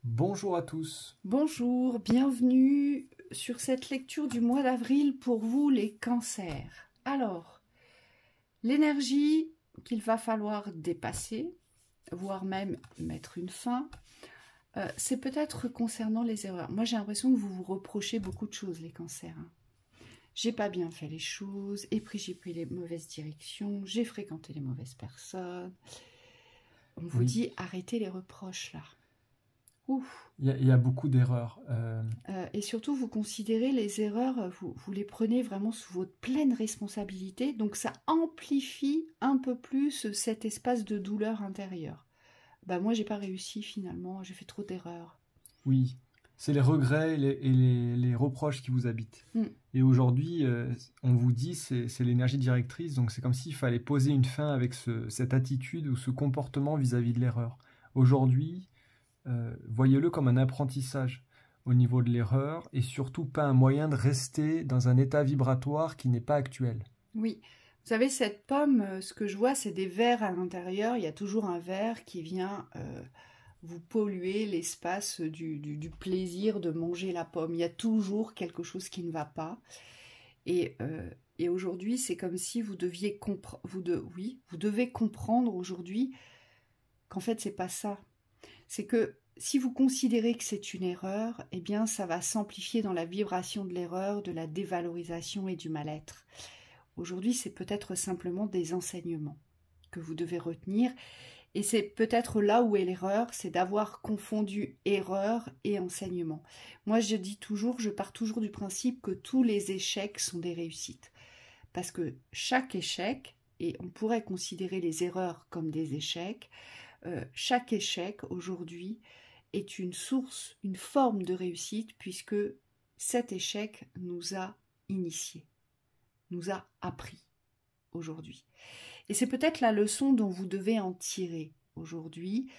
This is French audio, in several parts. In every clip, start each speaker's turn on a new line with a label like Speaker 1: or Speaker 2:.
Speaker 1: Bonjour à tous.
Speaker 2: Bonjour, bienvenue sur cette lecture du mois d'avril pour vous les cancers. Alors, l'énergie qu'il va falloir dépasser, voire même mettre une fin, c'est peut-être concernant les erreurs. Moi, j'ai l'impression que vous vous reprochez beaucoup de choses, les cancers. J'ai pas bien fait les choses, et puis j'ai pris les mauvaises directions, j'ai fréquenté les mauvaises personnes. On vous dit, arrêtez les reproches, là. Ouf.
Speaker 1: Il y a beaucoup d'erreurs.
Speaker 2: Et surtout, vous considérez les erreurs, vous les prenez vraiment sous votre pleine responsabilité. Donc, ça amplifie un peu plus cet espace de douleur intérieure. Bah, moi, j'ai pas réussi finalement, j'ai fait trop d'erreurs.
Speaker 1: Oui, c'est les regrets et les reproches qui vous habitent. Et aujourd'hui, on vous dit, c'est l'énergie directrice, donc c'est comme s'il fallait poser une fin avec cette attitude ou ce comportement vis-à-vis de l'erreur. Aujourd'hui, voyez-le comme un apprentissage au niveau de l'erreur et surtout pas un moyen de rester dans un état vibratoire qui n'est pas actuel.
Speaker 2: Oui, vous savez, cette pomme, ce que je vois, c'est des vers à l'intérieur. Il y a toujours un ver qui vient vous polluer l'espace du plaisir de manger la pomme. Il y a toujours quelque chose qui ne va pas. Et aujourd'hui, c'est comme si vous deviez vous devez comprendre aujourd'hui qu'en fait, c'est pas ça. C'est que si vous considérez que c'est une erreur, eh bien, ça va s'amplifier dans la vibration de l'erreur, de la dévalorisation et du mal-être. Aujourd'hui, c'est peut-être simplement des enseignements que vous devez retenir. Et c'est peut-être là où est l'erreur, c'est d'avoir confondu erreur et enseignement. Moi, je pars toujours du principe que tous les échecs sont des réussites. Parce que chaque échec, et on pourrait considérer les erreurs comme des échecs, chaque échec aujourd'hui est une source, une forme de réussite, puisque cet échec nous a initiés, nous a appris aujourd'hui. Et c'est peut-être la leçon dont vous devez en tirer aujourd'hui.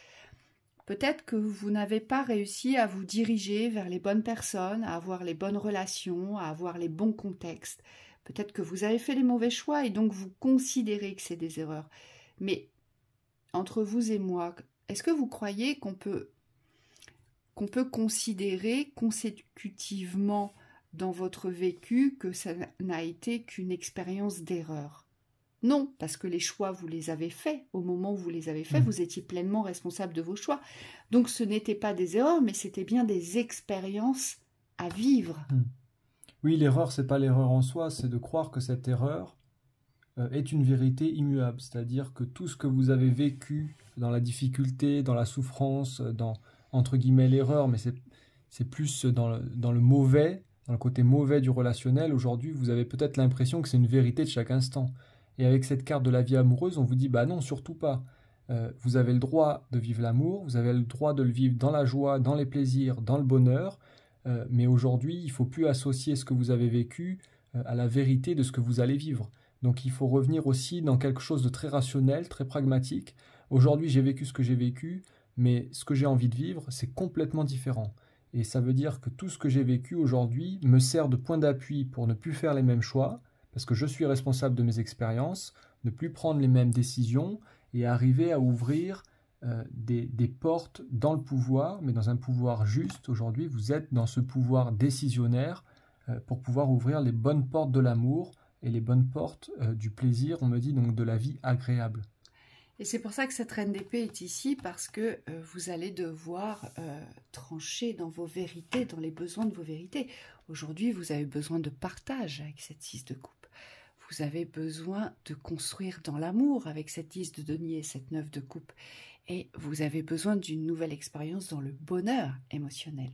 Speaker 2: Peut-être que vous n'avez pas réussi à vous diriger vers les bonnes personnes, à avoir les bonnes relations, à avoir les bons contextes. Peut-être que vous avez fait les mauvais choix et donc vous considérez que c'est des erreurs. Mais entre vous et moi, est-ce que vous croyez qu'on peut considérer consécutivement dans votre vécu que ça n'a été qu'une expérience d'erreur? Non, parce que les choix, vous les avez faits. Au moment où vous les avez faits, vous étiez pleinement responsable de vos choix. Donc ce n'était pas des erreurs, mais c'était bien des expériences à vivre.
Speaker 1: Oui, l'erreur, c'est pas l'erreur en soi, c'est de croire que cette erreur est une vérité immuable. C'est-à-dire que tout ce que vous avez vécu dans la difficulté, dans la souffrance, dans, entre guillemets, l'erreur, mais c'est plus dans le mauvais, dans le côté mauvais du relationnel. Aujourd'hui, vous avez peut-être l'impression que c'est une vérité de chaque instant. Et avec cette carte de la vie amoureuse, on vous dit, bah non, surtout pas. Vous avez le droit de vivre l'amour, vous avez le droit de le vivre dans la joie, dans les plaisirs, dans le bonheur. Mais aujourd'hui, il ne faut plus associer ce que vous avez vécu à la vérité de ce que vous allez vivre. Donc il faut revenir aussi dans quelque chose de très rationnel, très pragmatique. Aujourd'hui, j'ai vécu ce que j'ai vécu, mais ce que j'ai envie de vivre, c'est complètement différent. Et ça veut dire que tout ce que j'ai vécu aujourd'hui me sert de point d'appui pour ne plus faire les mêmes choix, parce que je suis responsable de mes expériences, ne plus prendre les mêmes décisions et arriver à ouvrir des portes dans le pouvoir, mais dans un pouvoir juste. Aujourd'hui, vous êtes dans ce pouvoir décisionnaire pour pouvoir ouvrir les bonnes portes de l'amour et les bonnes portes du plaisir, on me dit donc de la vie agréable.
Speaker 2: Et c'est pour ça que cette reine d'épée est ici, parce que vous allez devoir trancher dans vos vérités, dans les besoins de vos vérités. Aujourd'hui, vous avez besoin de partage avec cette 6 de coupe. Vous avez besoin de construire dans l'amour avec cette 10 de denier et cette 9 de coupe. Et vous avez besoin d'une nouvelle expérience dans le bonheur émotionnel.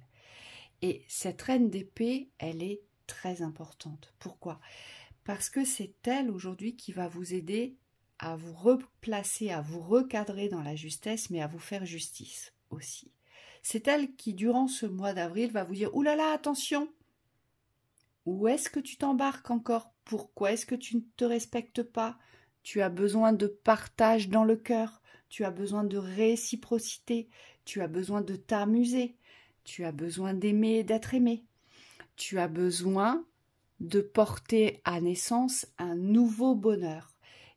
Speaker 2: Et cette reine d'épée, elle est très importante. Pourquoi? Parce que c'est elle aujourd'hui qui va vous aider à vous replacer, à vous recadrer dans la justesse, mais à vous faire justice aussi. C'est elle qui, durant ce mois d'avril, va vous dire « Ouh là là, attention ! Où est-ce que tu t'embarques encore? Pourquoi est-ce que tu ne te respectes pas? Tu as besoin de partage dans le cœur, tu as besoin de réciprocité, tu as besoin de t'amuser, tu as besoin d'aimer et d'être aimé, tu as besoin de porter à naissance un nouveau bonheur. »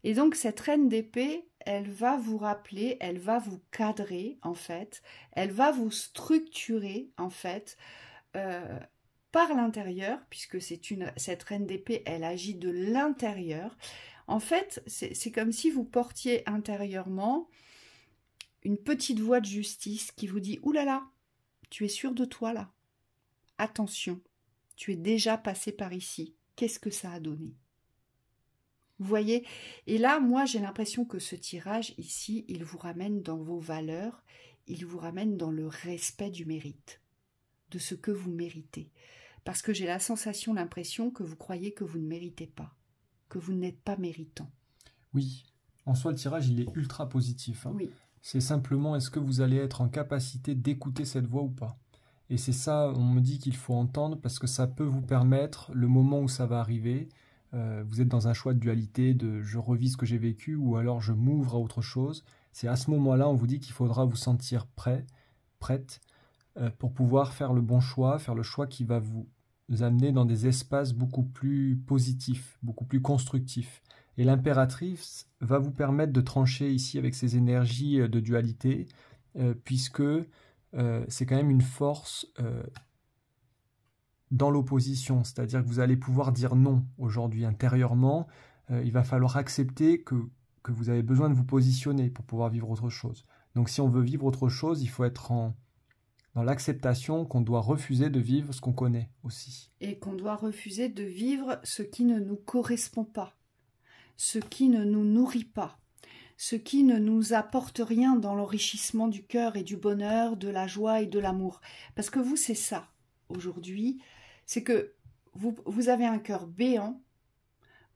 Speaker 2: Et donc cette reine d'épée, elle va vous rappeler, elle va vous cadrer en fait, elle va vous structurer en fait par l'intérieur, puisque cette reine d'épée, elle agit de l'intérieur. En fait, c'est comme si vous portiez intérieurement une petite voix de justice qui vous dit « Ouh là là, tu es sûr de toi là? Attention, tu es déjà passé par ici. Qu'est-ce que ça a donné ?» Vous voyez? Et là, moi, j'ai l'impression que ce tirage ici, il vous ramène dans vos valeurs, il vous ramène dans le respect du mérite, de ce que vous méritez. Parce que j'ai la sensation, l'impression que vous croyez que vous ne méritez pas, que vous n'êtes pas méritant.
Speaker 1: Oui, en soi, le tirage, il est ultra positif. Hein.
Speaker 2: Oui.
Speaker 1: C'est simplement, est-ce que vous allez être en capacité d'écouter cette voix ou pas? Et c'est ça, on me dit qu'il faut entendre parce que ça peut vous permettre, le moment où ça va arriver, vous êtes dans un choix de dualité, de je revis ce que j'ai vécu ou alors je m'ouvre à autre chose. C'est à ce moment-là, on vous dit qu'il faudra vous sentir prête, pour pouvoir faire le bon choix, faire le choix qui va vous amener dans des espaces beaucoup plus positifs, beaucoup plus constructifs. Et l'impératrice va vous permettre de trancher ici avec ces énergies de dualité, puisque c'est quand même une force dans l'opposition, c'est-à-dire que vous allez pouvoir dire non aujourd'hui intérieurement. Il va falloir accepter que vous avez besoin de vous positionner pour pouvoir vivre autre chose. Donc si on veut vivre autre chose, il faut être dans l'acceptation qu'on doit refuser de vivre ce qu'on connaît aussi.
Speaker 2: Et qu'on doit refuser de vivre ce qui ne nous correspond pas, ce qui ne nous nourrit pas, ce qui ne nous apporte rien dans l'enrichissement du cœur et du bonheur, de la joie et de l'amour. Parce que vous, c'est ça, aujourd'hui, c'est que vous avez un cœur béant,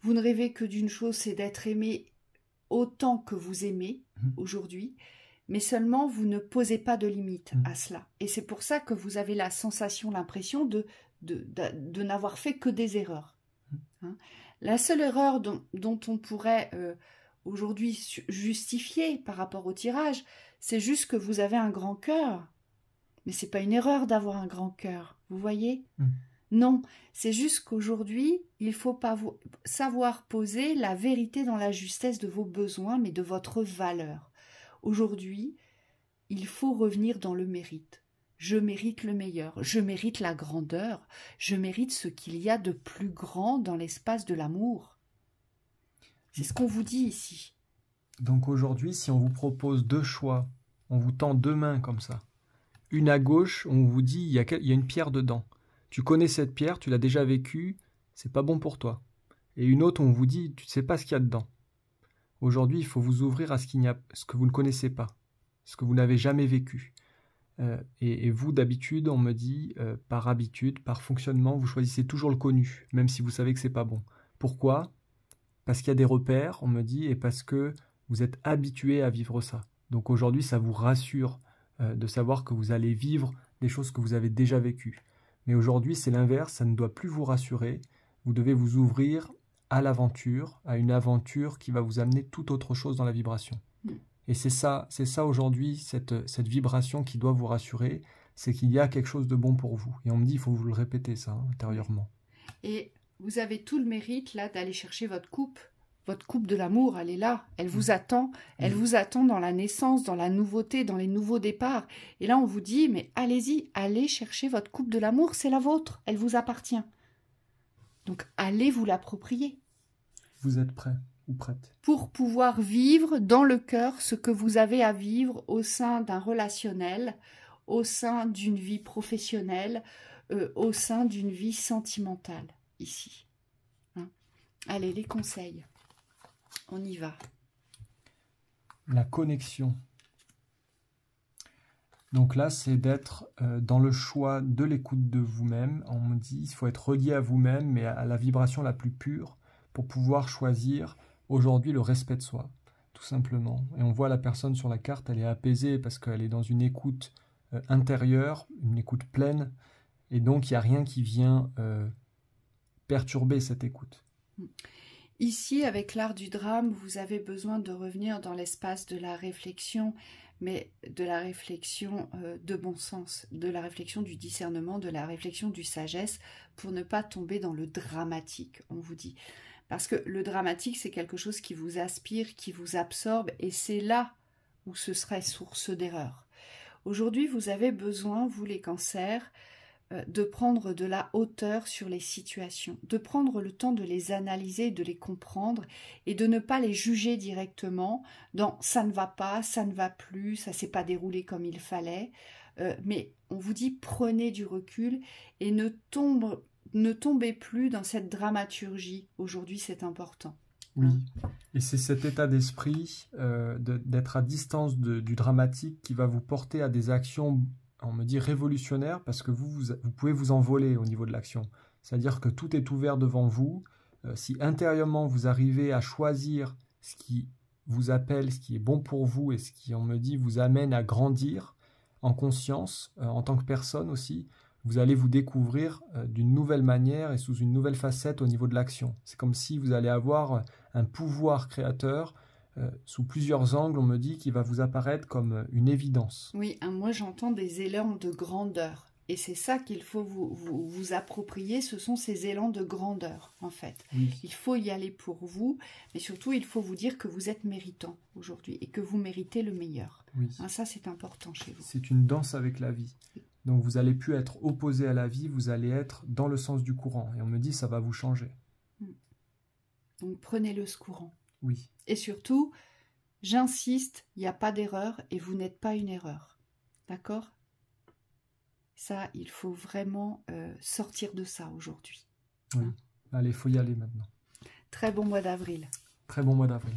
Speaker 2: vous ne rêvez que d'une chose, c'est d'être aimé autant que vous aimez aujourd'hui, mais seulement vous ne posez pas de limite à cela. Et c'est pour ça que vous avez la sensation, l'impression de n'avoir fait que des erreurs. Hein. La seule erreur dont on pourrait aujourd'hui justifier par rapport au tirage, c'est juste que vous avez un grand cœur. Mais c'est pas une erreur d'avoir un grand cœur, vous voyez? Non, c'est juste qu'aujourd'hui, il faut pas savoir poser la vérité dans la justesse de vos besoins, mais de votre valeur. Aujourd'hui, il faut revenir dans le mérite. Je mérite le meilleur, je mérite la grandeur, je mérite ce qu'il y a de plus grand dans l'espace de l'amour. C'est ce qu'on vous dit ici.
Speaker 1: Donc aujourd'hui, si on vous propose deux choix, on vous tend deux mains comme ça. Une à gauche, on vous dit il y a une pierre dedans. Tu connais cette pierre, tu l'as déjà vécue, c'est pas bon pour toi. Et une autre, on vous dit tu ne sais pas ce qu'il y a dedans. Aujourd'hui, il faut vous ouvrir à ce que vous ne connaissez pas, ce que vous n'avez jamais vécu. Et vous, d'habitude, on me dit, par habitude, par fonctionnement, vous choisissez toujours le connu, même si vous savez que c'est pas bon. Pourquoi? Parce qu'il y a des repères, on me dit, et parce que vous êtes habitué à vivre ça. Donc aujourd'hui, ça vous rassure de savoir que vous allez vivre des choses que vous avez déjà vécues. Mais aujourd'hui, c'est l'inverse, ça ne doit plus vous rassurer. Vous devez vous ouvrir à l'aventure, à une aventure qui va vous amener tout autre chose dans la vibration. Et c'est ça aujourd'hui, cette vibration qui doit vous rassurer, c'est qu'il y a quelque chose de bon pour vous. Et on me dit, il faut vous le répéter ça, intérieurement.
Speaker 2: Et vous avez tout le mérite là d'aller chercher votre coupe de l'amour, elle est là, elle vous attend, elle vous attend dans la naissance, dans la nouveauté, dans les nouveaux départs. Et là on vous dit, mais allez-y, allez chercher votre coupe de l'amour, c'est la vôtre, elle vous appartient. Donc allez vous l'approprier.
Speaker 1: Vous êtes prêt ou prête?
Speaker 2: Pour pouvoir vivre dans le cœur ce que vous avez à vivre au sein d'un relationnel, au sein d'une vie professionnelle, au sein d'une vie sentimentale, ici. Hein? Allez, les conseils. On y va.
Speaker 1: La connexion. Donc là, c'est d'être dans le choix de l'écoute de vous-même. On me dit, il faut être relié à vous-même, mais à la vibration la plus pure, pour pouvoir choisir aujourd'hui le respect de soi, tout simplement. Et on voit la personne sur la carte, elle est apaisée parce qu'elle est dans une écoute intérieure, une écoute pleine, et donc il n'y a rien qui vient perturber cette écoute.
Speaker 2: Ici, avec l'art du drame, vous avez besoin de revenir dans l'espace de la réflexion, mais de la réflexion de bon sens, de la réflexion du discernement, de la réflexion du sagesse, pour ne pas tomber dans le dramatique, on vous dit. Parce que le dramatique, c'est quelque chose qui vous aspire, qui vous absorbe, et c'est là où ce serait source d'erreur. Aujourd'hui, vous avez besoin, vous les cancers, de prendre de la hauteur sur les situations, de prendre le temps de les analyser, de les comprendre et de ne pas les juger directement dans « ça ne va pas, ça ne va plus, ça ne s'est pas déroulé comme il fallait ». Mais on vous dit prenez du recul et ne tombez plus dans cette dramaturgie. Aujourd'hui, c'est important.
Speaker 1: Oui, et c'est cet état d'esprit d'être à distance du dramatique qui va vous porter à des actions, on me dit révolutionnaires, parce que vous pouvez vous envoler au niveau de l'action. C'est-à-dire que tout est ouvert devant vous. Si intérieurement vous arrivez à choisir ce qui vous appelle, ce qui est bon pour vous et ce qui, on me dit, vous amène à grandir en conscience, en tant que personne aussi, vous allez vous découvrir d'une nouvelle manière et sous une nouvelle facette au niveau de l'action. C'est comme si vous allez avoir un pouvoir créateur sous plusieurs angles, on me dit, qui va vous apparaître comme une évidence.
Speaker 2: Oui, moi j'entends des élans de grandeur. Et c'est ça qu'il faut vous approprier, ce sont ces élans de grandeur, en fait.
Speaker 1: Oui.
Speaker 2: Il faut y aller pour vous, mais surtout il faut vous dire que vous êtes méritant aujourd'hui et que vous méritez le meilleur.
Speaker 1: Oui.
Speaker 2: Hein, ça c'est important chez vous.
Speaker 1: C'est une danse avec la vie. Donc vous n'allez plus être opposé à la vie, vous allez être dans le sens du courant. Et on me dit, ça va vous changer.
Speaker 2: Donc prenez-le ce courant.
Speaker 1: Oui.
Speaker 2: Et surtout, j'insiste, il n'y a pas d'erreur et vous n'êtes pas une erreur. D'accord ? Ça, il faut vraiment sortir de ça aujourd'hui.
Speaker 1: Oui. Allez, il faut y aller maintenant.
Speaker 2: Très bon mois d'avril.
Speaker 1: Très bon mois d'avril.